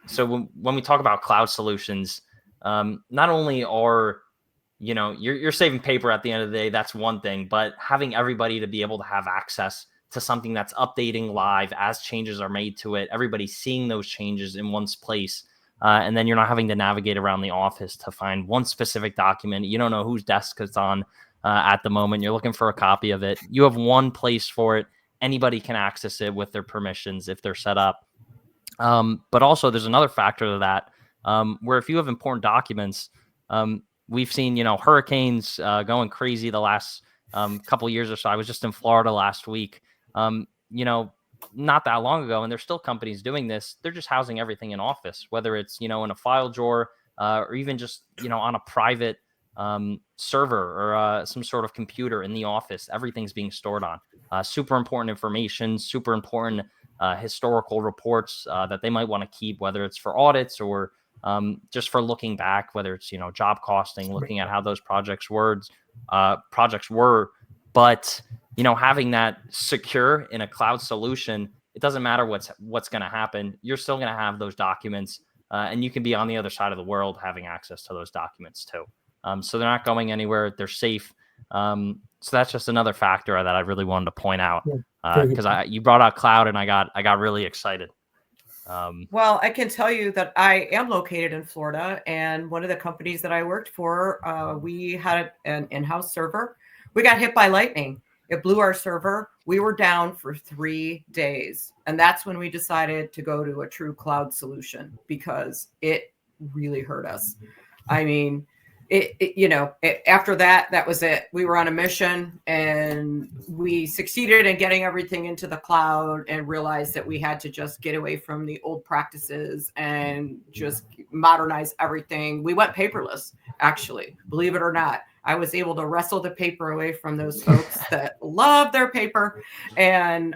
So when we talk about cloud solutions, not only are, you're saving paper at the end of the day, that's one thing, but having everybody to be able to have access to something that's updating live as changes are made to it, everybody seeing those changes in one place. And then you're not having to navigate around the office to find one specific document. You don't know whose desk it's on at the moment. You're looking for a copy of it. You have one place for it. Anybody can access it with their permissions if they're set up. But also there's another factor to that, where if you have important documents, we've seen, hurricanes going crazy the last couple of years or so. I was just in Florida last week, not that long ago, and there's still companies doing this. They're just housing everything in office, whether it's, in a file drawer or even just, on a private server or some sort of computer in the office. Everything's being stored on super important information, super important historical reports that they might want to keep, whether it's for audits or just for looking back, whether it's, job costing, looking at how those projects were. But, having that secure in a cloud solution, it doesn't matter what's going to happen. You're still going to have those documents and you can be on the other side of the world having access to those documents too. So they're not going anywhere. They're safe. So that's just another factor that I really wanted to point out because you brought out cloud and I got really excited. Well, I can tell you that I am located in Florida, and one of the companies that I worked for, we had an in-house server. We got hit by lightning. It blew our server. We were down for 3 days. And that's when we decided to go to a true cloud solution because it really hurt us. I mean, after that was it. We were on a mission and we succeeded in getting everything into the cloud and realized that we had to just get away from the old practices and just modernize everything. We went paperless, actually, believe it or not. I was able to wrestle the paper away from those folks that love their paper. And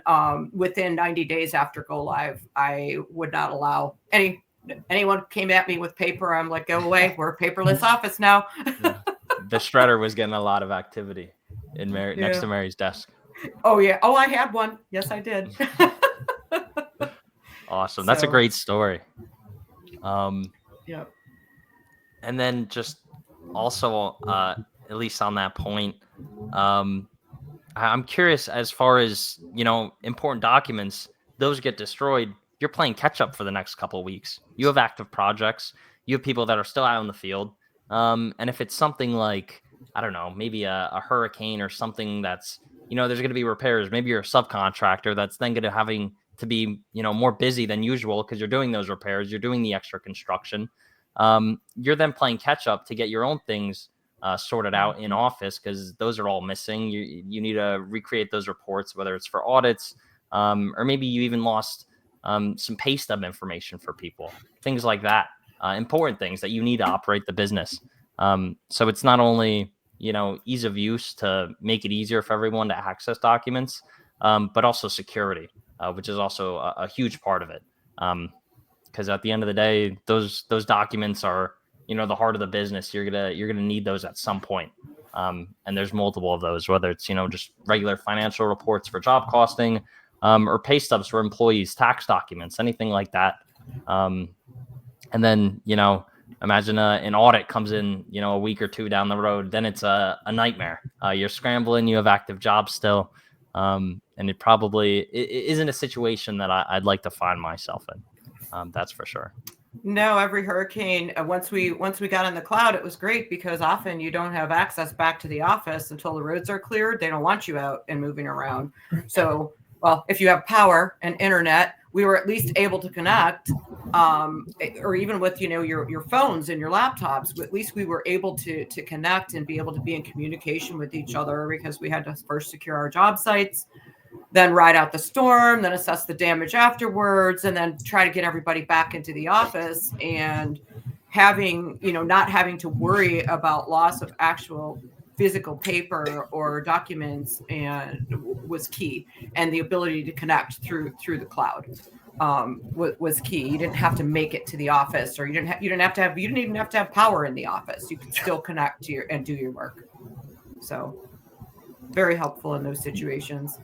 within 90 days after go live, I would not allow anyone came at me with paper. I'm like, go away. We're a paperless office now. The shredder was getting a lot of activity in next to Mary's desk. Oh, yeah. Oh, I had one. Yes, I did. Awesome. That's a great story. Yeah. And then just also, at least on that point, I'm curious as far as, important documents, those get destroyed. You're playing catch up for the next couple of weeks. You have active projects. You have people that are still out in the field. And if it's something like, I don't know, maybe a hurricane or something that's, there's going to be repairs. Maybe you're a subcontractor that's then going to having to be, more busy than usual because you're doing those repairs. You're doing the extra construction. You're then playing catch up to get your own things sorted out in office because those are all missing. You need to recreate those reports, whether it's for audits or maybe you even lost some pay stub information for people, things like that, important things that you need to operate the business. So it's not only, ease of use to make it easier for everyone to access documents, but also security, which is also a huge part of it. Because at the end of the day, those documents are, the heart of the business. You're gonna need those at some point. And there's multiple of those, whether it's, just regular financial reports for job costing, or pay stubs for employees, tax documents, anything like that. And then, imagine an audit comes in, a week or two down the road, then it's a nightmare. You're scrambling, you have active jobs still. And it probably isn't a situation that I'd like to find myself in. That's for sure. No, every hurricane, once we got in the cloud, it was great because often you don't have access back to the office until the roads are cleared. They don't want you out and moving around. So, well, if you have power and internet, we were at least able to connect, or even with, your phones and your laptops, at least we were able to connect and be able to be in communication with each other because we had to first secure our job sites, then ride out the storm, then assess the damage afterwards, and then try to get everybody back into the office and having, not having to worry about loss of actual physical paper or documents and was key. And the ability to connect through the cloud was key. You didn't have to make it to the office, or you didn't even have to have power in the office. You could still connect to and do your work. So very helpful in those situations.